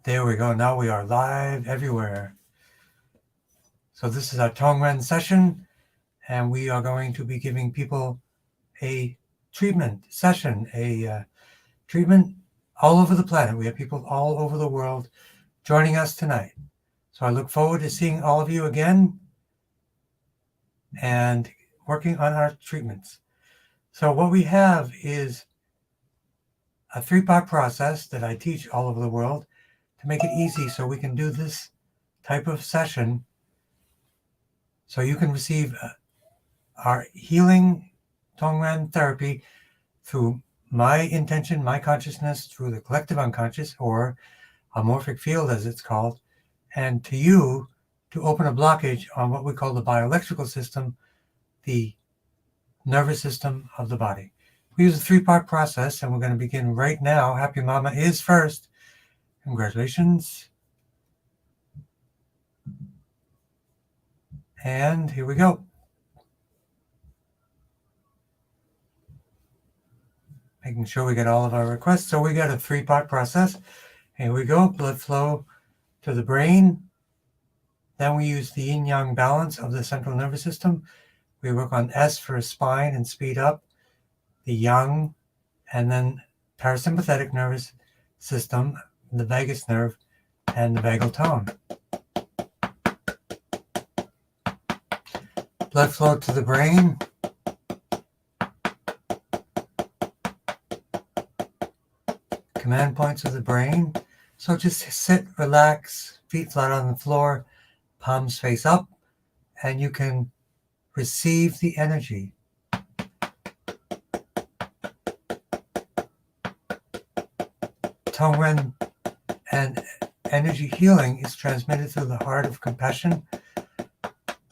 There we go. Now we are live everywhere. So this is our Tongren session, and we are going to be giving people a treatment session, a treatment all over the planet. We have people all over the world joining us tonight. So I look forward to seeing all of you again and working on our treatments. So what we have is a 3-part process that I teach all over the world to make it easy so we can do this type of session so you can receive our healing Tongren therapy through my intention, my consciousness, through the collective unconscious, or a morphic field as it's called, and to you to open a blockage on what we call the bioelectrical system, the nervous system of the body. We use a 3-part process, and we're going to begin right now. Happy Mama is first. Congratulations. And here we go. Making sure we get all of our requests. So we got a 3-part process. Here we go. Blood flow to the brain. Then we use the yin-yang balance of the central nervous system. We work on S for spine and speed up, the yang, and then parasympathetic nervous system, the vagus nerve, and the vagal tone. Blood flow to the brain. Command points of the brain. So just sit, relax, feet flat on the floor, palms face up, and you can receive the energy. Tongren and energy healing is transmitted through the heart of compassion,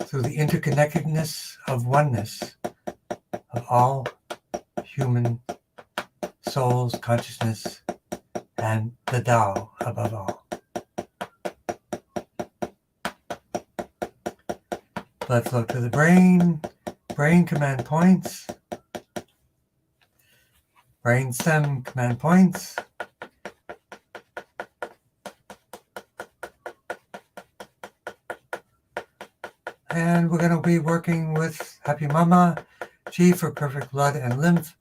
through the interconnectedness of oneness of all human souls, consciousness, and the Tao above all. Blood flow to the brain, brain command points, brain stem command points, and we're going to be working with Happy Mama, Chi for perfect blood and lymph,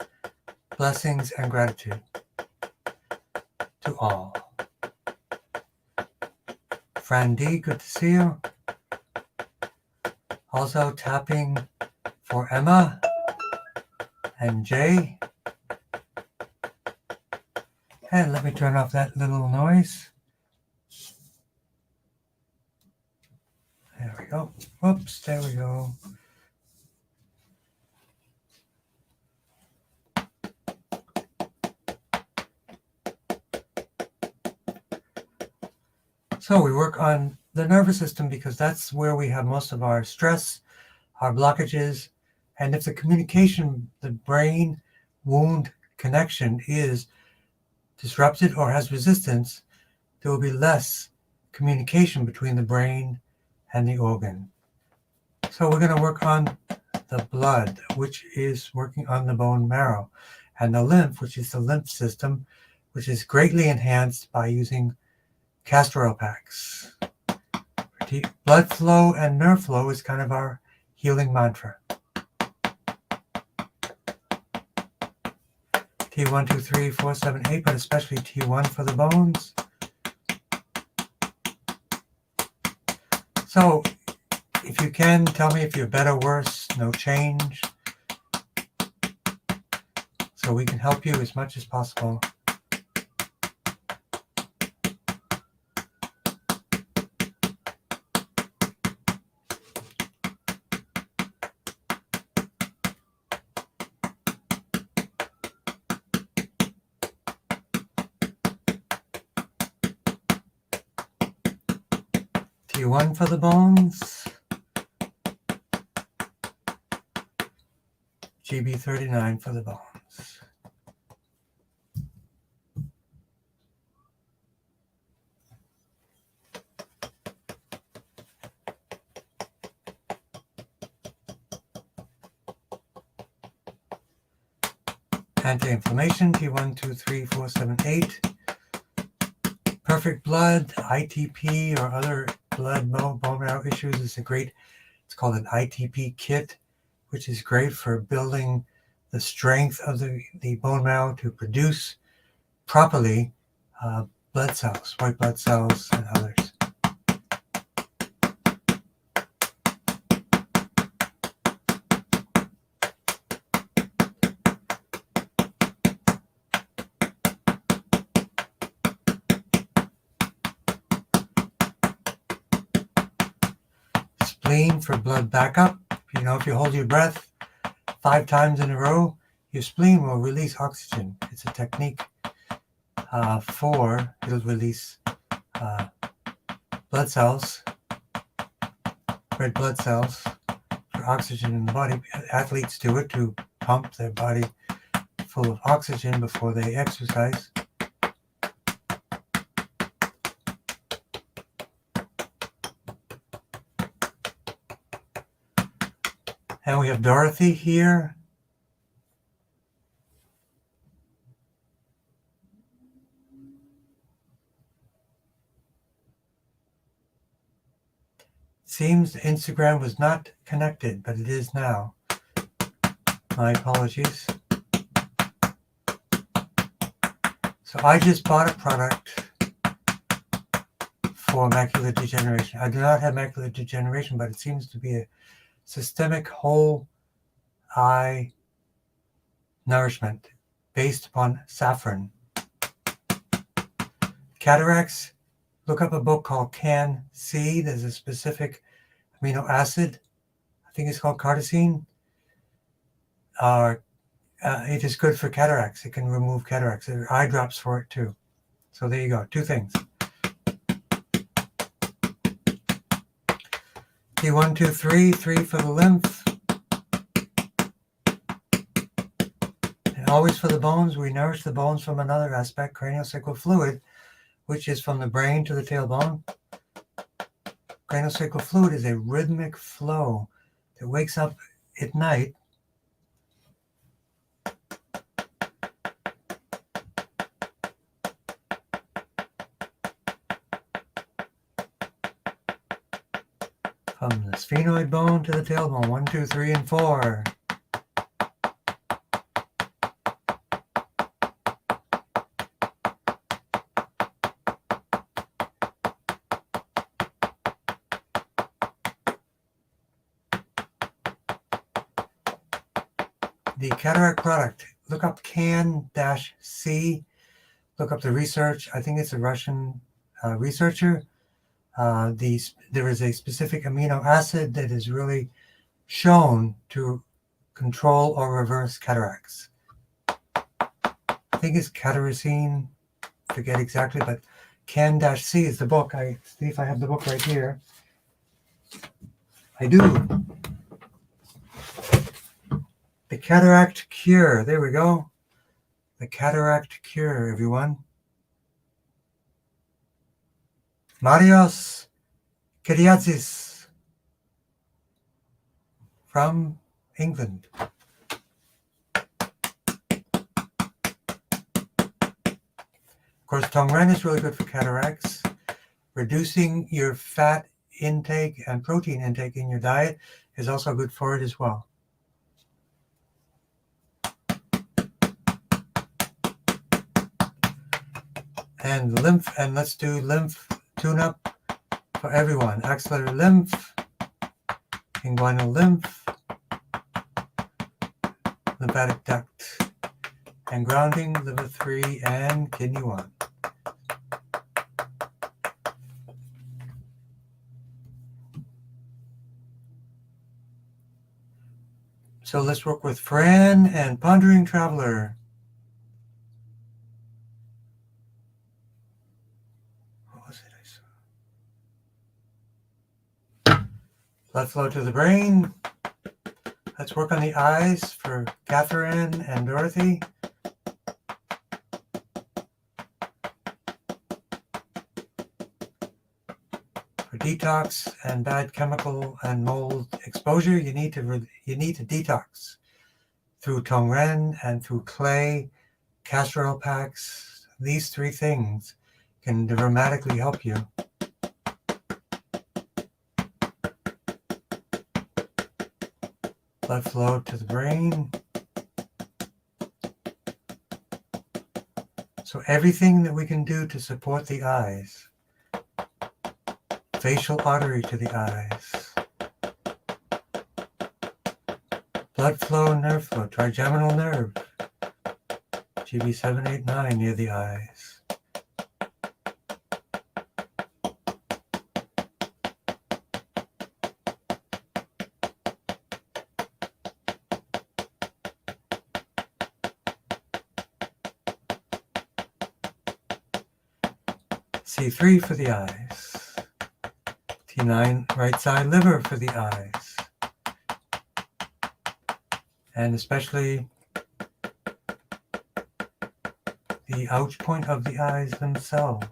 blessings and gratitude to all. Fran D, good to see you. Also tapping for Emma and Jay. And let me turn off that little noise. There we go. Whoops, there we go. So we work on the nervous system because that's where we have most of our stress, our blockages, and if the communication, the brain wound connection is disrupted or has resistance, there will be less communication between the brain and the organ. So we're going to work on the blood, which is working on the bone marrow, and the lymph, which is the lymph system, which is greatly enhanced by using castor oil packs. Blood flow and nerve flow is kind of our healing mantra. T1, 2, 3, 4, 7, 8, but especially T1 for the bones. So if you can, tell me if you're better, worse, no change, so we can help you as much as possible. T1 for the bones, GB39 for the bones. Anti-inflammation, T1, 2, 3, 4, 7, 8. perfect blood, ITP, or other blood bone marrow issues is it's called an ITP kit, which is great for building the strength of the bone marrow to produce properly blood cells, white blood cells, and others. Spleen for blood backup. If you hold your breath 5 times in a row, your spleen will release oxygen. It's a technique it'll release blood cells, red blood cells for oxygen in the body. Athletes do it to pump their body full of oxygen before they exercise. And we have Dorothy here. Seems Instagram was not connected, but it is now. My apologies. So I just bought a product for macular degeneration. I do not have macular degeneration, but it seems to be a systemic whole eye nourishment based upon saffron. Cataracts, look up a book called Can-C. There's a specific amino acid. I think it's called carnosine. It is good for cataracts. It can remove cataracts. There are eye drops for it too. So there you go. 2 things. T1, 2, 3. 3 for the lymph. And always for the bones. We nourish the bones from another aspect, craniosacral fluid, which is from the brain to the tailbone. Craniosacral fluid is a rhythmic flow that wakes up at night from the sphenoid bone to the tailbone. 1, 2, 3, and 4. The cataract product, look up Can-C, look up the research. I think it's a Russian researcher. There is a specific amino acid that is really shown to control or reverse cataracts. I think it's cataracine, forget exactly, but Can-C is the book. I see if I have the book right here. I do. The Cataract Cure. There we go. The Cataract Cure, everyone. Marios Kyriazis from England. Of course, Tongren is really good for cataracts. Reducing your fat intake and protein intake in your diet is also good for it as well. And lymph, and let's do lymph tune-up for everyone. Axillary lymph, inguinal lymph, lymphatic duct, and grounding, liver 3 and kidney 1. So let's work with Fran and Pondering Traveler. Blood flow to the brain. Let's work on the eyes for Catherine and Dorothy. For detox and bad chemical and mold exposure, you need to detox through Tongren and through clay, castor oil packs. These 3 things can dramatically help you. Blood flow to the brain. So everything that we can do to support the eyes. Facial artery to the eyes. Blood flow, nerve flow, trigeminal nerve. GB789 near the eyes. C3 for the eyes. T9 right side liver for the eyes. And especially the ouch point of the eyes themselves.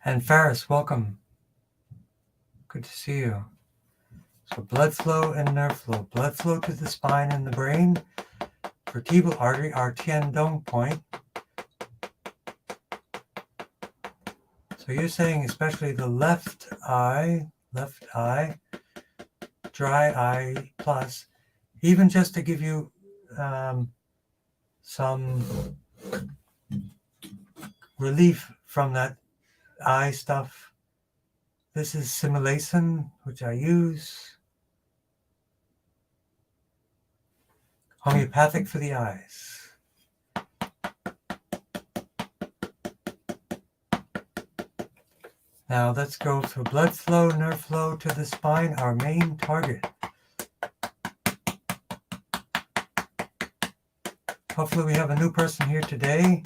And Faris, welcome. Good to see you. So blood flow and nerve flow. Blood flow to the spine and the brain. Vertebral artery, our Tiandong point. So you're saying especially the left eye, dry eye plus, even just to give you some relief from that eye stuff. This is simulation, which I use. Homeopathic for the eyes. Now let's go through blood flow, nerve flow to the spine, our main target. Hopefully we have a new person here today.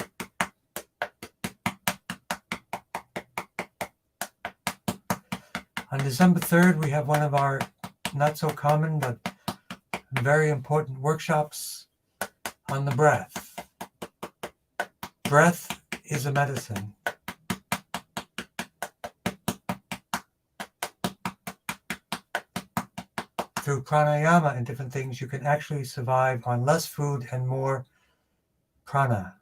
On December 3rd, we have one of our not so common but very important workshops on the breath. Breath is a medicine. Through pranayama and different things, you can actually survive on less food and more prana.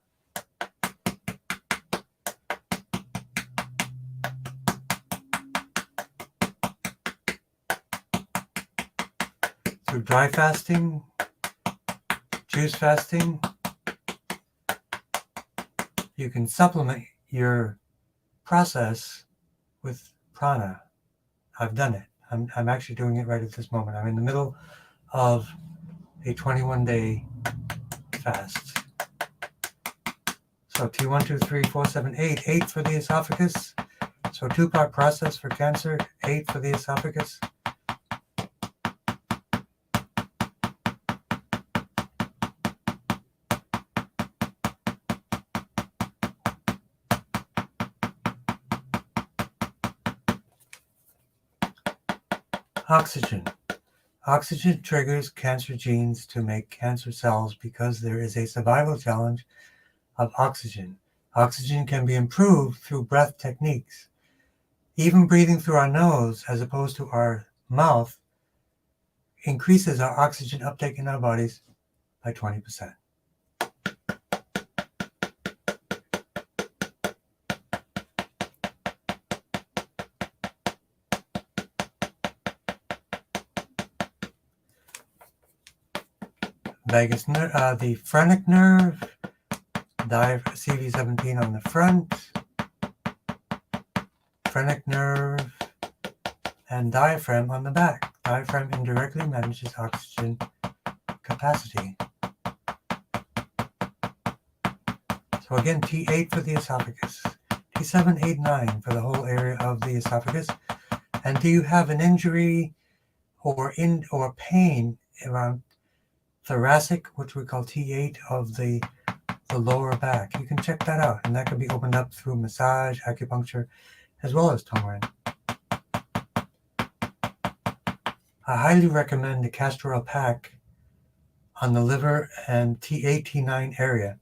Through dry fasting, juice fasting, you can supplement your process with prana. I've done it. I'm actually doing it right at this moment. I'm in the middle of a 21-day fast. So T1, 2, 3, 4, 7, 8. 8 for the esophagus. So 2-part process for cancer. 8 for the esophagus. Oxygen. Oxygen triggers cancer genes to make cancer cells because there is a survival challenge of oxygen. Oxygen can be improved through breath techniques. Even breathing through our nose as opposed to our mouth increases our oxygen uptake in our bodies by 20%. Vagus nerve, the phrenic nerve, CV17 on the front, phrenic nerve, and diaphragm on the back. Diaphragm indirectly manages oxygen capacity. So again, T8 for the esophagus, T7, 8, 9 for the whole area of the esophagus. And do you have an injury or pain around thoracic, which we call T8 of the the lower back. You can check that out, and that can be opened up through massage, acupuncture, as well as Tongren. I highly recommend the castor oil pack on the liver and T8, T9 area.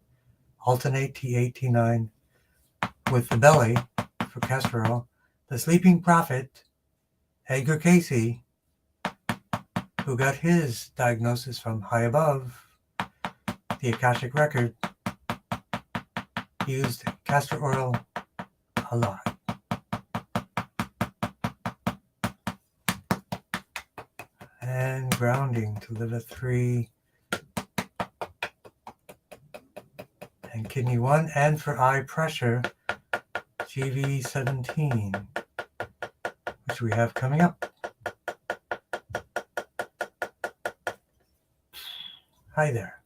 Alternate T8, T9 with the belly for castor oil. The Sleeping Prophet, Edgar Casey, who got his diagnosis from high above, the Akashic Record, used castor oil a lot. And grounding to liver 3 and kidney 1, and for eye pressure, GV17, which we have coming up. Hi there.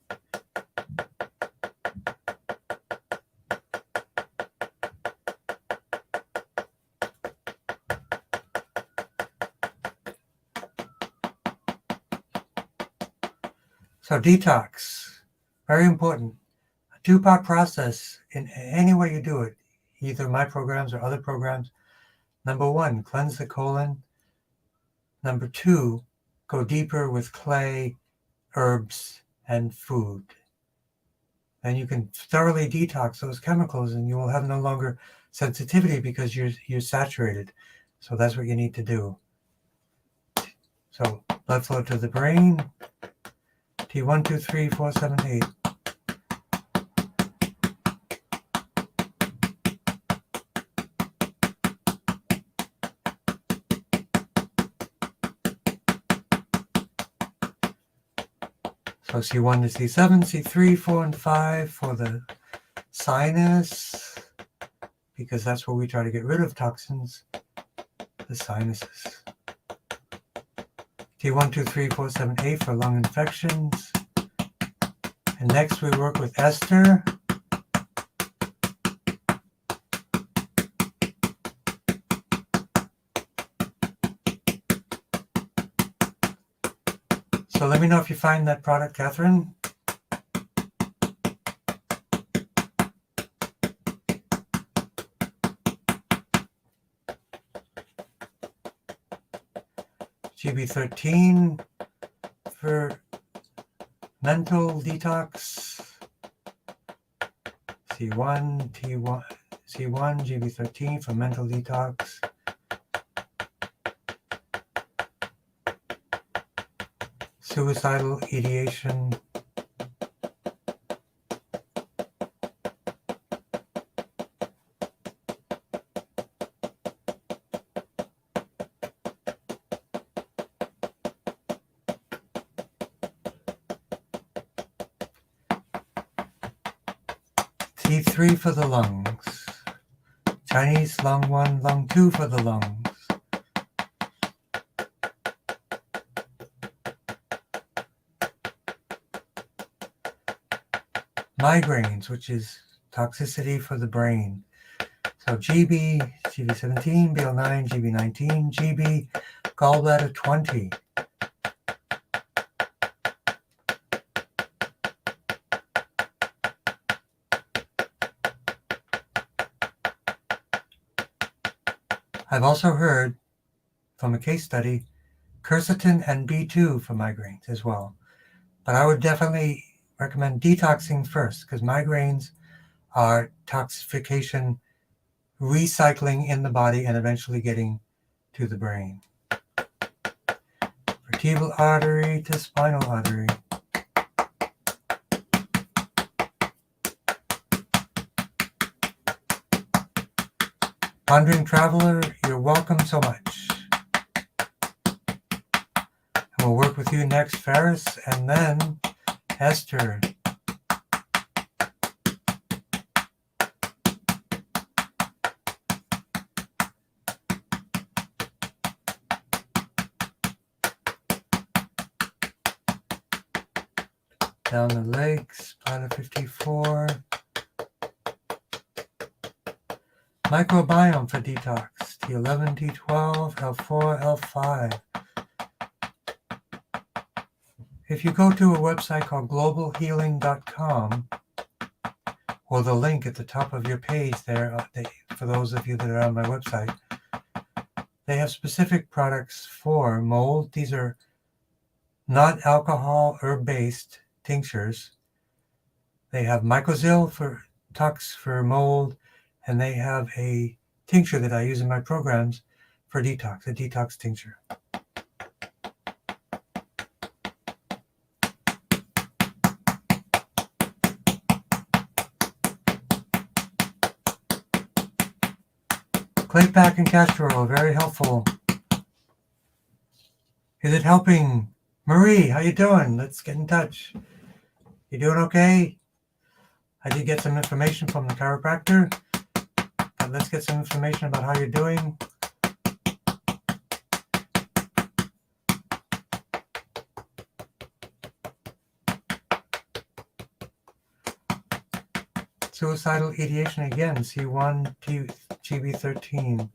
So detox, very important. A 2-part process in any way you do it, either my programs or other programs. Number 1, cleanse the colon. Number 2, go deeper with clay, herbs, and food. And you can thoroughly detox those chemicals, and you will have no longer sensitivity because you're saturated. So that's what you need to do. So blood flow to the brain. T1, 2, 3, 4, 7, 8. So C1 to C7, C3, 4, and 5 for the sinus, because that's where we try to get rid of toxins, the sinuses. T1, 2, 3, 4, 7, 8 for lung infections. And next we work with Esther. So let me know if you find that product, Catherine. GB13 for mental detox. C1, T1, C1, GB13 for mental detox. Suicidal ideation. T3 for the lungs. Chinese lung 1, lung 2 for the lungs. Migraines, which is toxicity for the brain. So GB, GB17, BL9, GB19, GB, gallbladder 20. I've also heard from a case study, quercetin and B2 for migraines as well. But I would definitely recommend detoxing first, because migraines are toxification recycling in the body and eventually getting to the brain. Vertebral artery to spinal artery. Wandering traveler, you're welcome so much. And we'll work with you next, Ferris, and then Esther. Down the legs, bladder 54. Microbiome for detox, T11, T12, L4, L5. If you go to a website called globalhealing.com, or the link at the top of your page there, for those of you that are on my website. They have specific products for mold. These are not alcohol herb-based tinctures. They have mycozil for tox for mold, and they have a tincture that I use in my programs for detox, a detox tincture. Clay pack and castor oil, very helpful. Is it helping? Marie, how you doing? Let's get in touch. You doing okay? I did get some information from the chiropractor, but let's get some information about how you're doing. Suicidal ideation again, C1, GB13.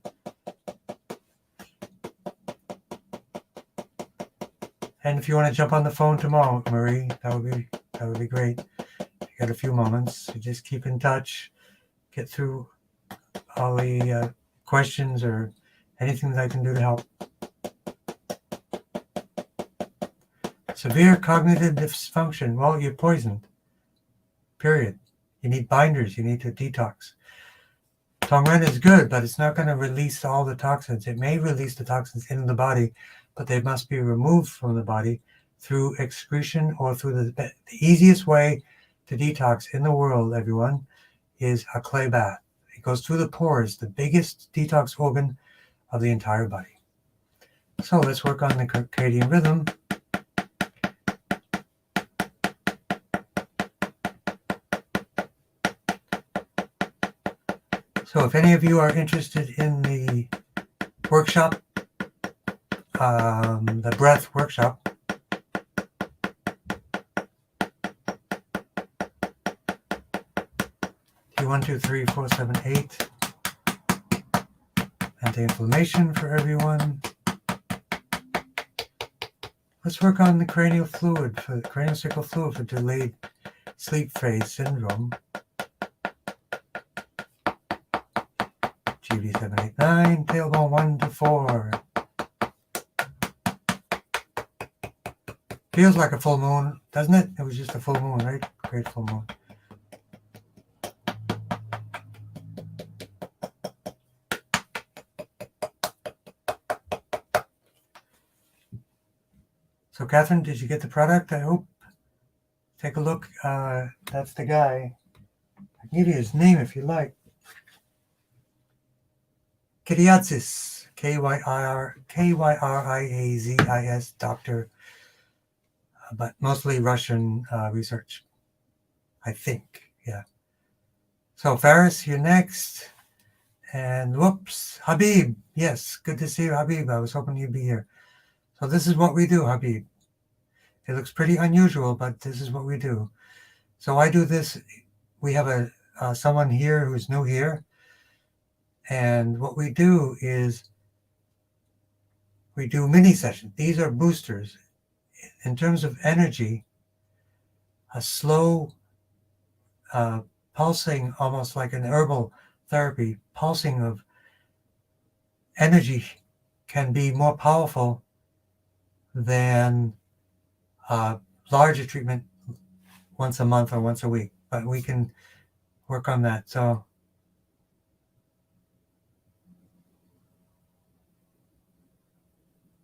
And if you want to jump on the phone tomorrow, Marie, that would be great. You got a few moments, so just keep in touch, get through all the questions or anything that I can do to help. Severe cognitive dysfunction. Well, you're poisoned. Period. You need binders. You need to detox. Tongren is good, but it's not going to release all the toxins. It may release the toxins into the body, but they must be removed from the body through excretion or through the easiest way to detox in the world, everyone, is a clay bath. It goes through the pores, the biggest detox organ of the entire body. So let's work on the circadian rhythm. So if any of you are interested in the workshop, the breath workshop, T1, 2, 3, 4, 7, 8, anti-inflammation for everyone. Let's work on the cranial fluid, for the craniosacral fluid for delayed sleep phase syndrome. GB789, tailbone 1 to 4. Feels like a full moon, doesn't it? It was just a full moon, right? Great full moon. So Catherine, did you get the product? I hope. Take a look. That's the guy. I can give you his name if you like. Kyriazis, Kyriazis, doctor, but mostly Russian research, I think. Yeah. So Faris, you're next. And whoops, Habib. Yes, good to see you, Habib. I was hoping you'd be here. So this is what we do, Habib. It looks pretty unusual, but this is what we do. So I do this. We have someone here who's new here. And what we do is we do mini sessions. These are boosters. In terms of energy, a slow pulsing, almost like an herbal therapy, pulsing of energy can be more powerful than larger treatment once a month or once a week. But we can work on that. So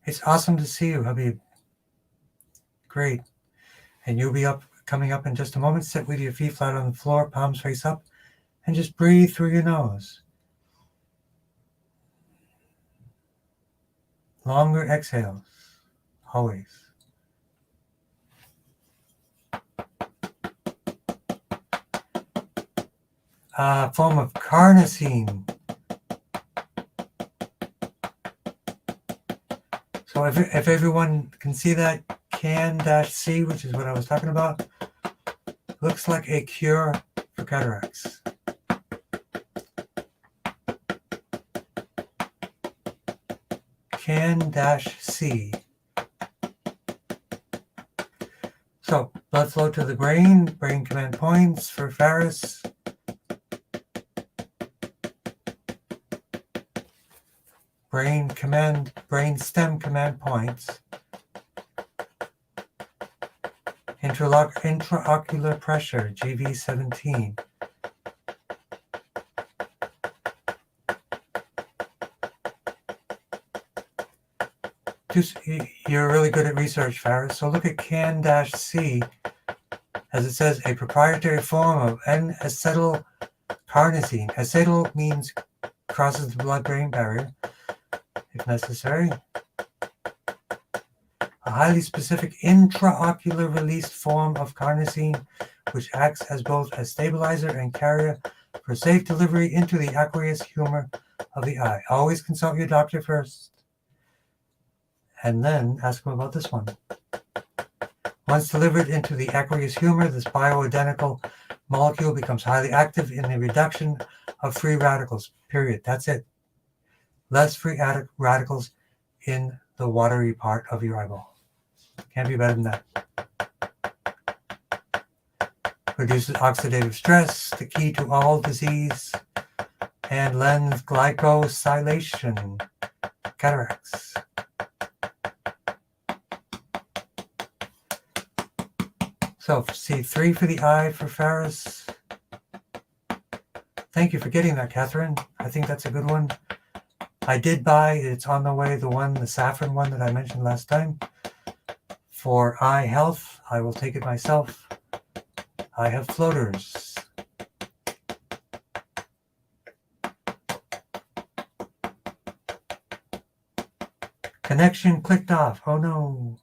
it's awesome to see you, Habib. Great. And you'll be coming up in just a moment. Sit with your feet flat on the floor, palms face up, and just breathe through your nose. Longer exhales, always. Form of carnosine. So if everyone can see that CAN-C, which is what I was talking about, looks like a cure for cataracts. CAN-C. So blood flow to the brain command points for Faris. brain stem command points, intraocular pressure, GV17. You're really good at research, Faris. So look at CAN-C, as it says, a proprietary form of N-acetylcarnosine. Acetyl means crosses the blood-brain barrier, if necessary. A highly specific intraocular released form of carnosine, which acts as both a stabilizer and carrier for safe delivery into the aqueous humor of the eye. Always consult your doctor first, and then ask them about this one. Once delivered into the aqueous humor, this bioidentical molecule becomes highly active in the reduction of free radicals, period. That's it. Less free radicals in the watery part of your eyeball. Can't be better than that. Reduces oxidative stress, the key to all disease, and lens glycosylation, cataracts. So C3 for the eye for Faris. Thank you for getting that, Catherine. I think that's a good one. I did buy, it's on the way, the saffron one that I mentioned last time. For eye health, I will take it myself. I have floaters. Connection clicked off. Oh no.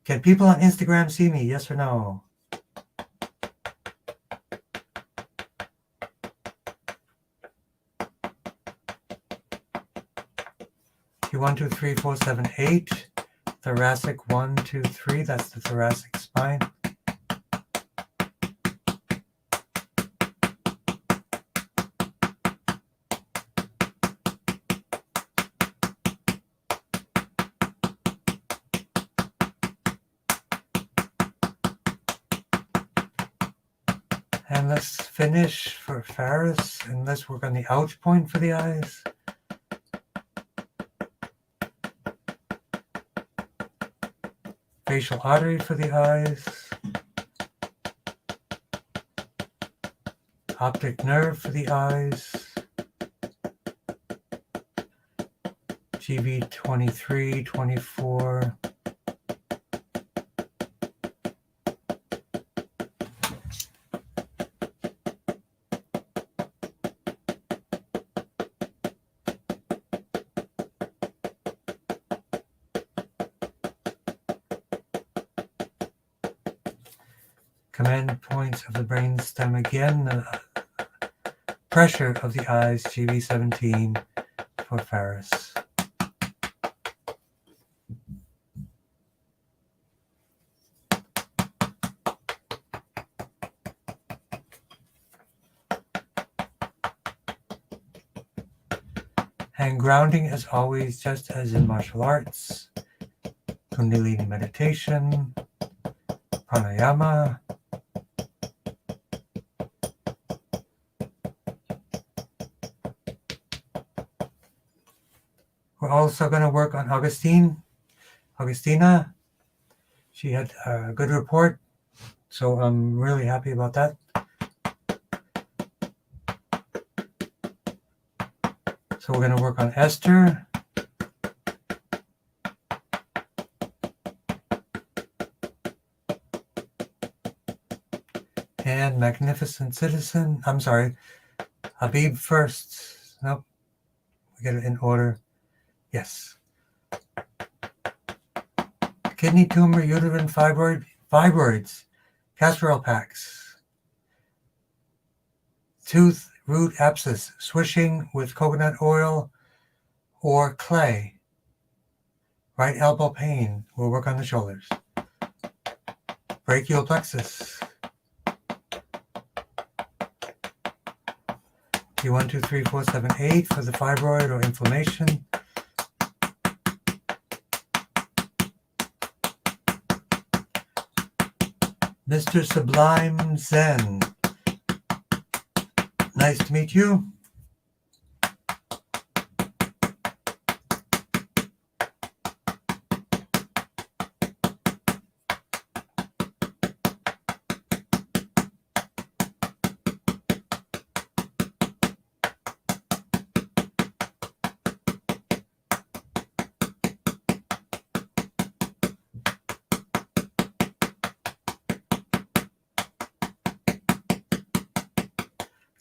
Can people on Instagram see me? Yes or no? Q1, 2, 3, 4, 7, 8. Thoracic 1, 2, 3. That's the thoracic spine. And let's finish for Faris, and let's work on the ouch point for the eyes. Facial artery for the eyes. Optic nerve for the eyes. GV23, 24. Command points of the brain stem again. The pressure of the eyes, GV17 for Faris. And grounding as always, just as in martial arts. Kundalini meditation, pranayama. We're also going to work on Augustina. She had a good report, so I'm really happy about that. So we're going to work on Esther. And Magnificent Citizen. I'm sorry, Habib first. Nope, we get it in order. Yes. Kidney tumor, uterine fibroids, casserole packs, tooth root abscess, swishing with coconut oil or clay, right elbow pain. We'll work on the shoulders. Brachial plexus. Q1, 2, 3, 4, 7, 8 for the fibroid or inflammation. Mr. Sublime Zen. Nice to meet you.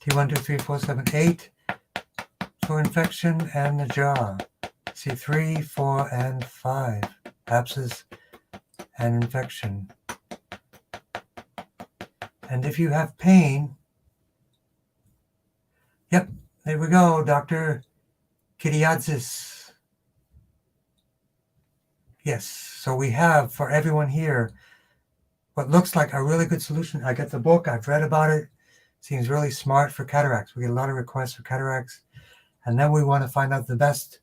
T1, 2, 3, 4, 7, 8 for infection and the jaw. C3, 4, and 5, abscess and infection. And if you have pain, yep, there we go, Dr. Kiriadzis. Yes, so we have for everyone here what looks like a really good solution. I get the book, I've read about it. Seems really smart for cataracts. We get a lot of requests for cataracts. And then we want to find out the best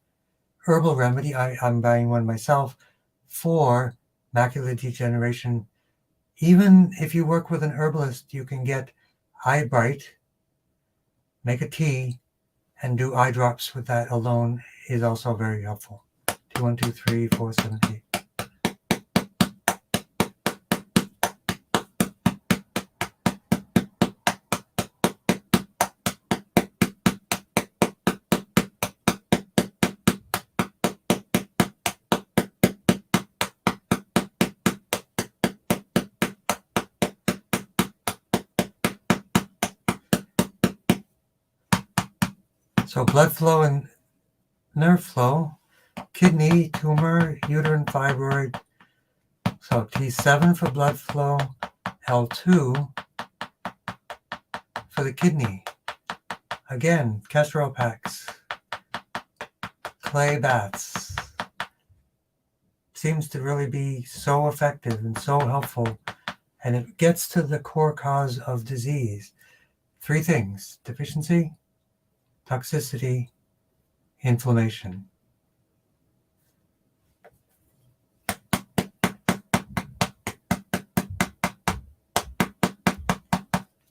herbal remedy. I'm buying one myself for macular degeneration. Even if you work with an herbalist, you can get eye bright, make a tea, and do eye drops with that alone is also very helpful. 2, 1, 2, 3, 4, 7, 8. So blood flow and nerve flow, kidney, tumor, uterine fibroid. So T7 for blood flow, L2 for the kidney. Again, castor packs, clay baths. Seems to really be so effective and so helpful. And it gets to the core cause of disease. 3 things: deficiency, toxicity, inflammation.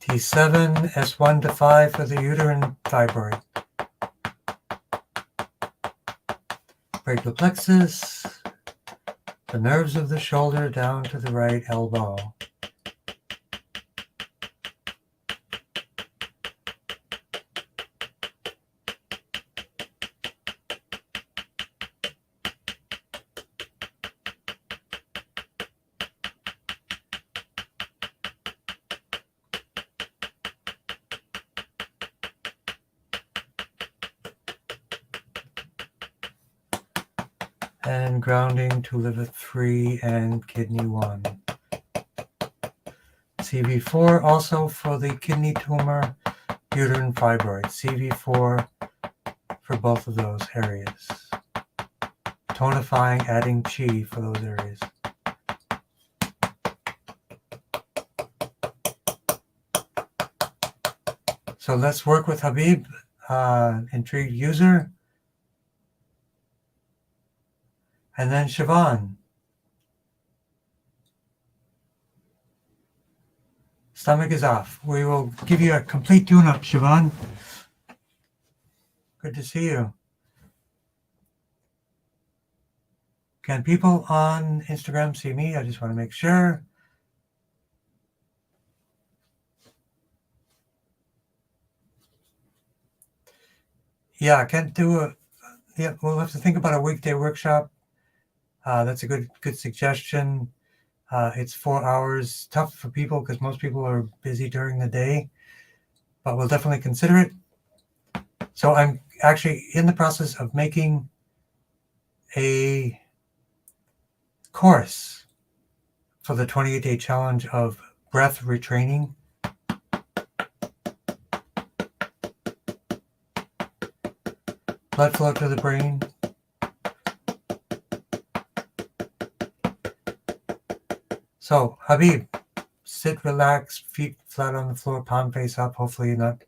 T7, S1 to 5 for the uterine fibroid. Brachial plexus, the nerves of the shoulder down to the right elbow. And grounding to liver 3 and kidney 1. CV4 also for the kidney tumor, uterine fibroid. CV4 for both of those areas. Tonifying, adding chi for those areas. So let's work with Habib, intrigued user. And then Siobhan. Stomach is off. We will give you a complete tune-up, Siobhan. Good to see you. Can people on Instagram see me? I just want to make sure. Yeah, I can't do a... Yeah, we'll have to think about a weekday workshop. That's a good suggestion. It's 4 hours, tough for people because most people are busy during the day, but we'll definitely consider it. So I'm actually in the process of making a course for the 28-day challenge of breath retraining. Blood flow to the brain. So, Habib, sit, relax, feet flat on the floor, palm face up. Hopefully you're not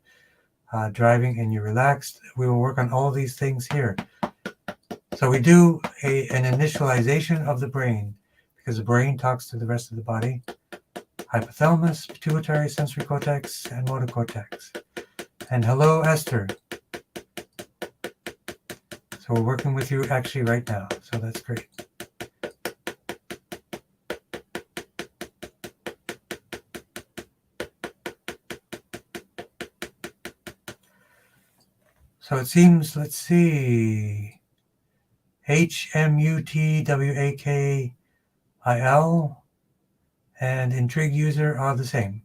driving and you're relaxed. We will work on all of these things here. So we do an initialization of the brain because the brain talks to the rest of the body. Hypothalamus, pituitary, sensory cortex, and motor cortex. And hello, Esther. So we're working with you actually right now. So that's great. So it seems, let's see, HMUTWAKIL and intrigue user are the same.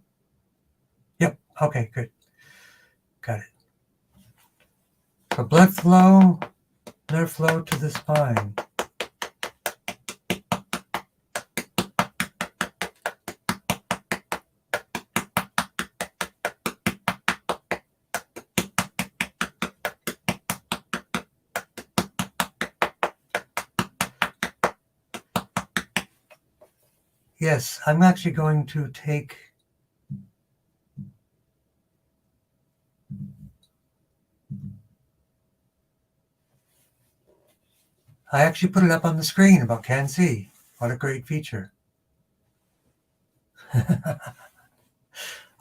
Yep, okay, good. Got it. So blood flow, nerve flow to the spine. Yes, I'm actually going to take I actually put it up on the screen about Can-C. What a great feature.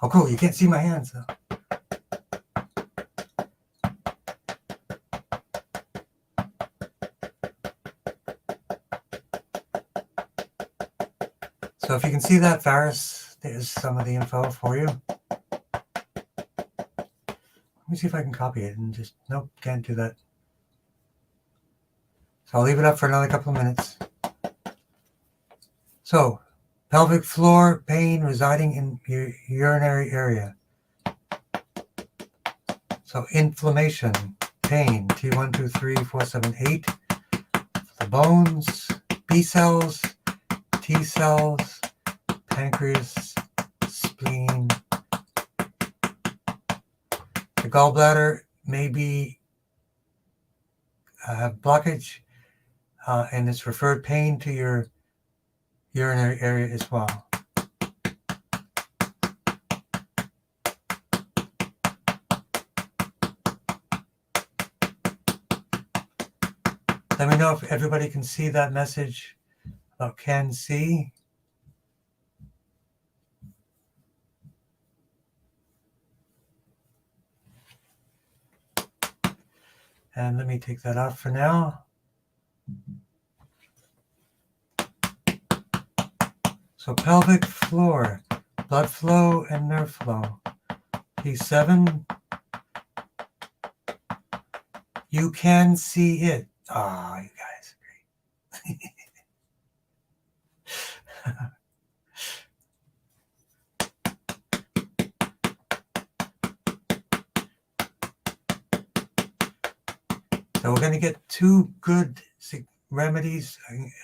Oh, cool. You can't see my hands, though. So if you can see that, Varus, there's some of the info for you. Let me see if I can copy it and just, nope, can't do that. So I'll leave it up for another couple of minutes. So, pelvic floor pain residing in your urinary area. So inflammation, pain, T1, 2, 3, 4, 7, 8. The bones, B cells, T cells, pancreas, spleen. The gallbladder may be have blockage and it's referred pain to your urinary area as well. Let me know if everybody can see that message about Can-C. And let me take that off for now. So pelvic floor, blood flow and nerve flow. P7. You can see it. Ah, you guys are great. So we're going to get two good remedies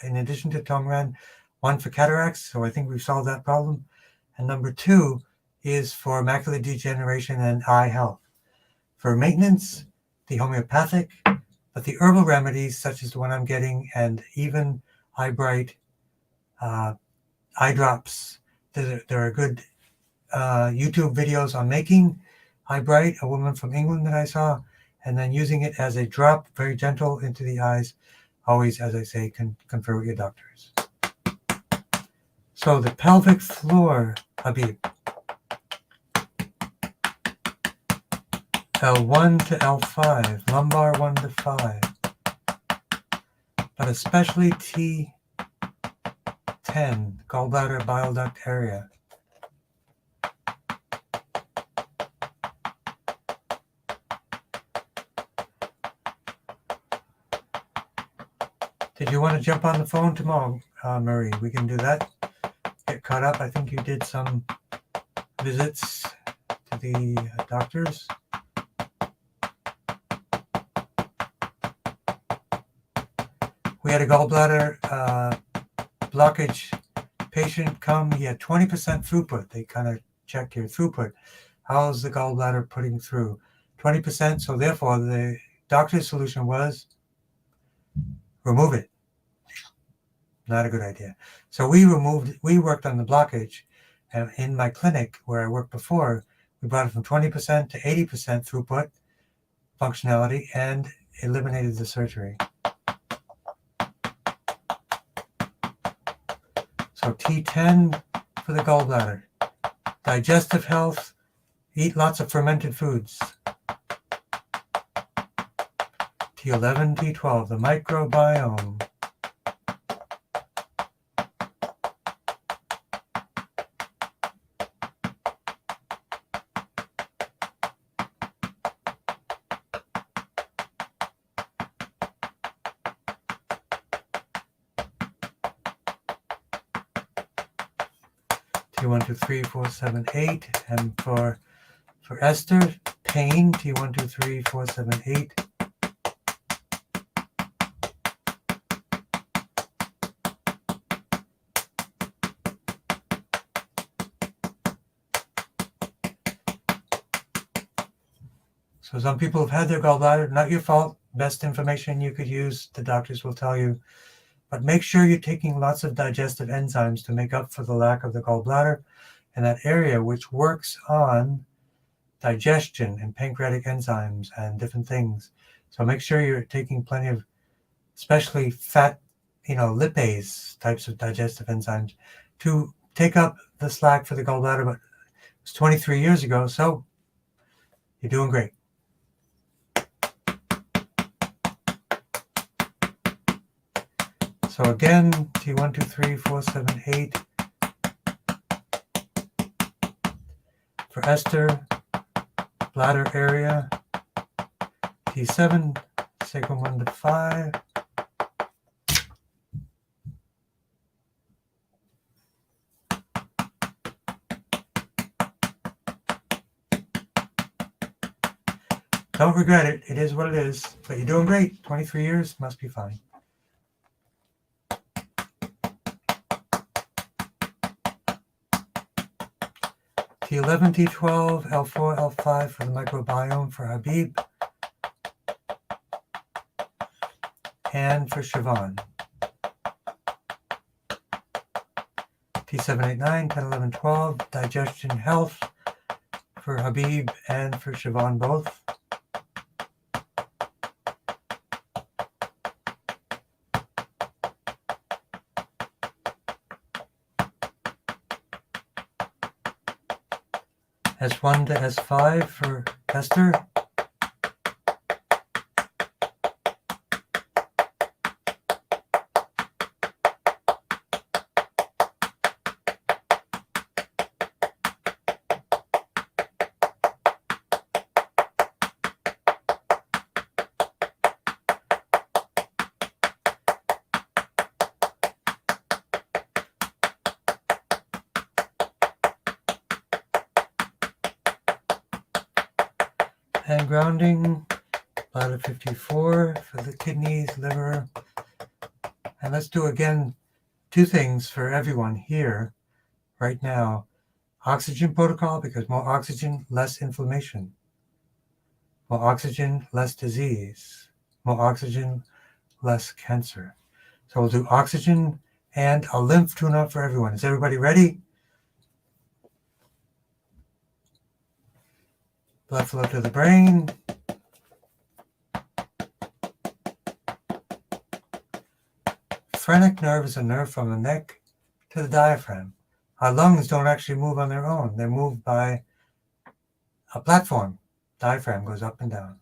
in addition to Tongren. One for cataracts, so I think we've solved that problem. And number two is for macular degeneration and eye health. For maintenance, the homeopathic, but the herbal remedies, such as the one I'm getting, and even Eye Bright, eye drops. There are good YouTube videos on making Eye Bright, a woman from England that I saw, and then using it as a drop, very gentle into the eyes. Always, as I say, confer with your doctors. So the pelvic floor, Habib. L1 to L5, lumbar 1 to 5, but especially T10, gallbladder bile duct area. Did you want to jump on the phone tomorrow, Marie? We can do that. Get caught up. I think you did some visits to the doctors. We had a gallbladder blockage patient come. He had 20% throughput. They kind of check your throughput. How's the gallbladder putting through? 20%. So therefore, the doctor's solution was remove it. Not a good idea. So we worked on the blockage. And in my clinic where I worked before, we brought it from 20% to 80% throughput functionality and eliminated the surgery. So T10 for the gallbladder. Digestive health, eat lots of fermented foods. T11, T12, the microbiome. T1, 2, 3, 4, 7, 8, and for Esther, pain, T1, 2, 3, 4, 7, 8. So some people have had their gallbladder, not your fault. Best information you could use, the doctors will tell you. But make sure you're taking lots of digestive enzymes to make up for the lack of the gallbladder in that area, which works on digestion and pancreatic enzymes and different things. So make sure you're taking plenty of, especially fat, lipase types of digestive enzymes to take up the slack for the gallbladder. But it was 23 years ago, so you're doing great. So again, T1, 2, 3, 4, 7, 8. For Esther, bladder area, T7, sacrum 1 to 5. Don't regret it. It is what it is. But you're doing great. 23 years must be fine. T11, T12, L4, L5 for the microbiome for Habib. And for Siobhan. T7, 8, 9, 10, 11, 12, digestion health for Habib and for Siobhan both. S1 to S5 for Esther. And grounding, bladder 54 for the kidneys, liver. And let's do again 2 things for everyone here right now. Oxygen protocol, because more oxygen, less inflammation. More oxygen, less disease. More oxygen, less cancer. So we'll do oxygen and a lymph tune-up for everyone. Is everybody ready? Blood flow to the brain. Phrenic nerve is a nerve from the neck to the diaphragm. Our lungs don't actually move on their own. They're moved by a platform. Diaphragm goes up and down.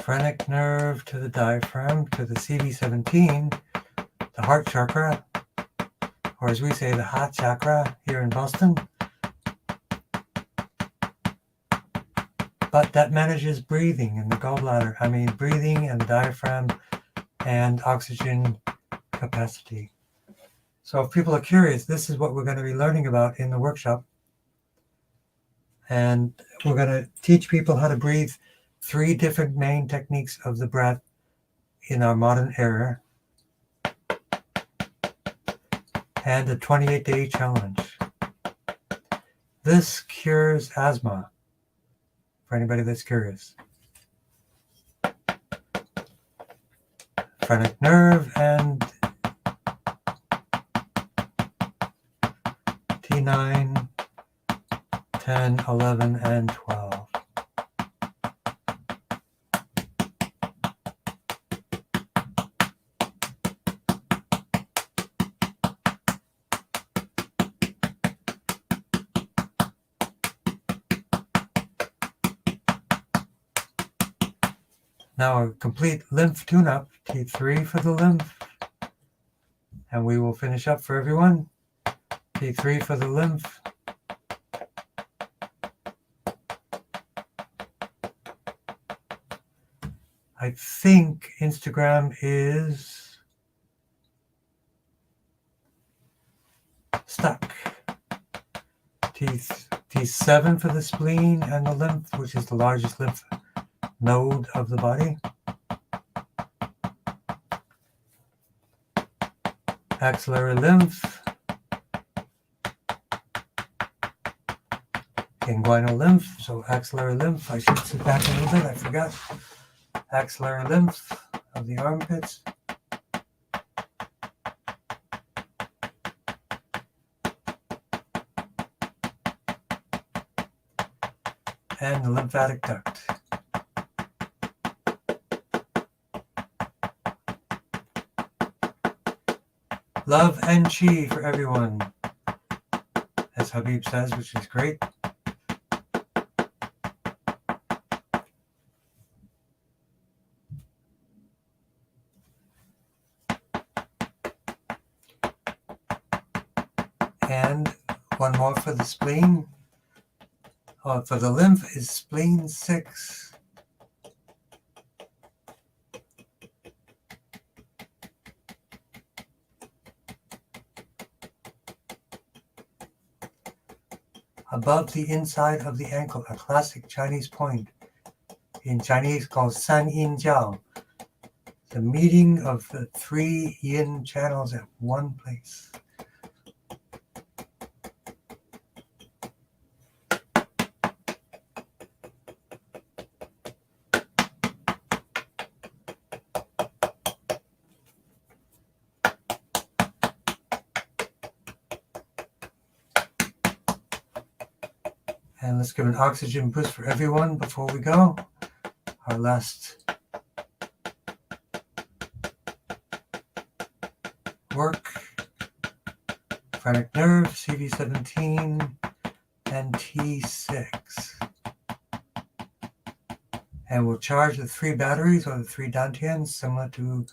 Phrenic nerve to the diaphragm, to the CV17, the heart chakra, or as we say, the heart chakra here in Boston. But that manages breathing in the gallbladder. Breathing and the diaphragm and oxygen capacity. So if people are curious, this is what we're going to be learning about in the workshop. And we're going to teach people how to breathe 3 different main techniques of the breath in our modern era. And a 28-day challenge. This cures asthma, for anybody that's curious. Phrenic nerve and T9, 10, 11, and 12. Now a complete lymph tune-up, T3 for the lymph. And we will finish up for everyone. T3 for the lymph. I think Instagram is stuck. T7 for the spleen and the lymph, which is the largest lymph node of the body. Axillary lymph. Inguinal lymph, so axillary lymph. I should sit back a little bit, I forgot. Axillary lymph of the armpits. And the lymphatic duct. Love and chi for everyone, as Habib says, which is great. And one more for the spleen. For the lymph is spleen 6. Above the inside of the ankle, a classic Chinese point. In Chinese called San Yin Jiao. The meeting of the 3 yin channels at one place. And let's give an oxygen boost for everyone before we go. Our last work. Phrenic nerve, CV17, and T6. And we'll charge the 3 batteries or the 3 dantians, similar to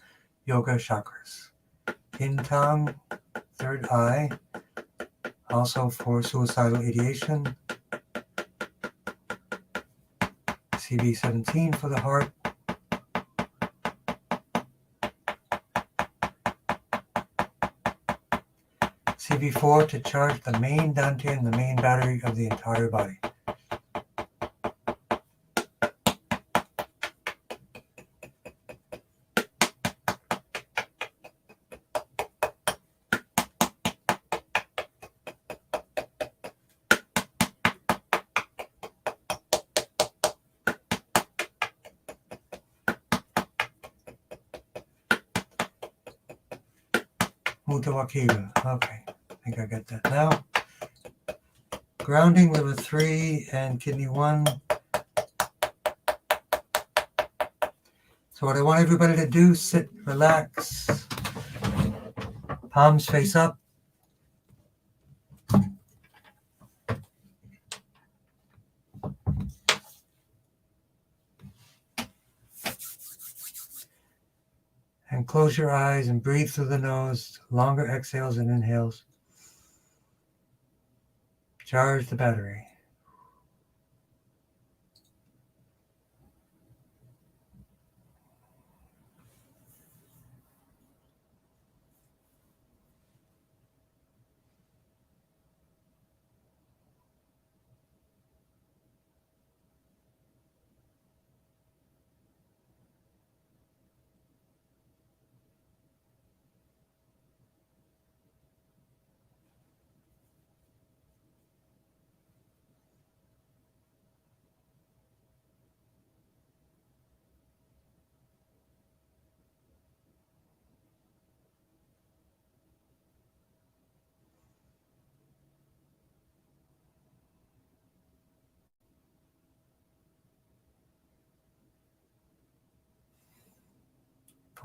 yoga chakras. In Tong, third eye, also for suicidal ideation. CV17 for the heart. CV4 to charge the main dantian, the main battery of the entire body. Mutawakiga. Okay, I think I got that now. Grounding, liver 3 and kidney 1. So what I want everybody to do, sit, relax, palms face up. And close your eyes and breathe through the nose, longer exhales and inhales. Charge the battery.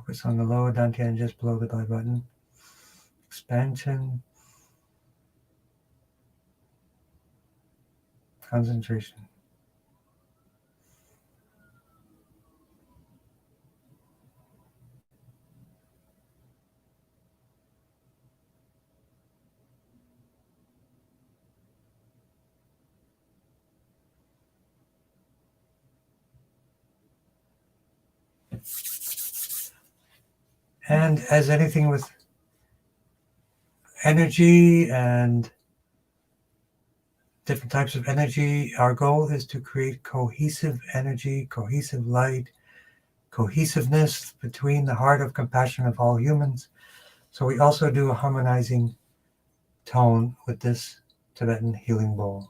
Focus on the lower dantian just below the belly button. Expansion. Concentration. And as anything with energy and different types of energy, our goal is to create cohesive energy, cohesive light, cohesiveness between the heart of compassion of all humans. So we also do a harmonizing tone with this Tibetan healing bowl.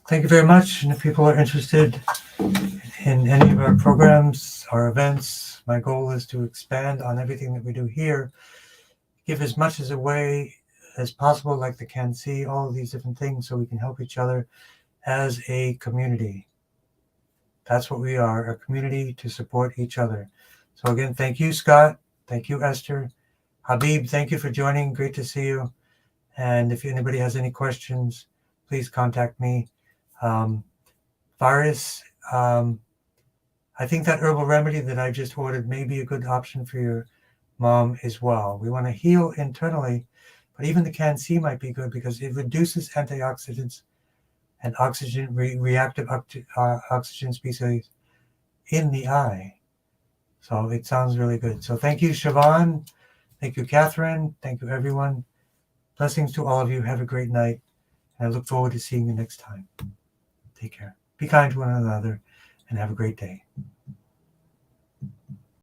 Thank you very much. And if people are interested in any of our programs, our events, my goal is to expand on everything that we do here, give as much as away as possible, like the Can See, all of these different things, so we can help each other as a community. That's what we are, a community to support each other. So again, thank you, Scott. Thank you, Esther. Habib, thank you for joining. Great to see you. And if anybody has any questions, please contact me. Virus, I think that herbal remedy that I just ordered may be a good option for your mom as well. We want to heal internally, but even the Can See might be good because it reduces antioxidants and oxygen reactive oxygen species in the eye. So it sounds really good. So thank you, Siobhan. Thank you, Catherine. Thank you, everyone. Blessings to all of you. Have a great night. And I look forward to seeing you next time. Take care. Be kind to one another and have a great day.